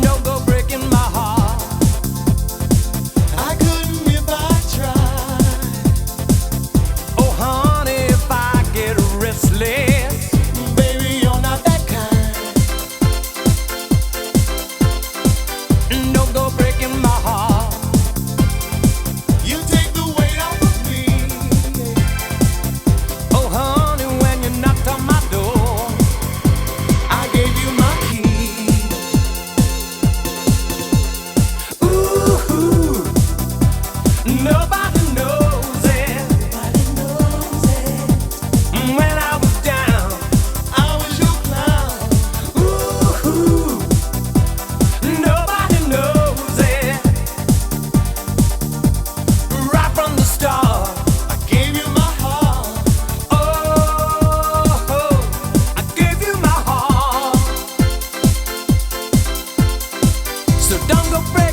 Don't go breaking my heart. I couldn't if I tried. Oh, honey, if I get restless, Baby, you're not that kind. don't go breaking my heart. You take the weight off of me. Oh, honey, when you knocked on my door, I gave you my key. ooh, nobody knows it. When I was down, I was your clown. ooh, nobody knows it. Right from the start, I gave you my heart. oh, I gave you my heart. So don't go breaking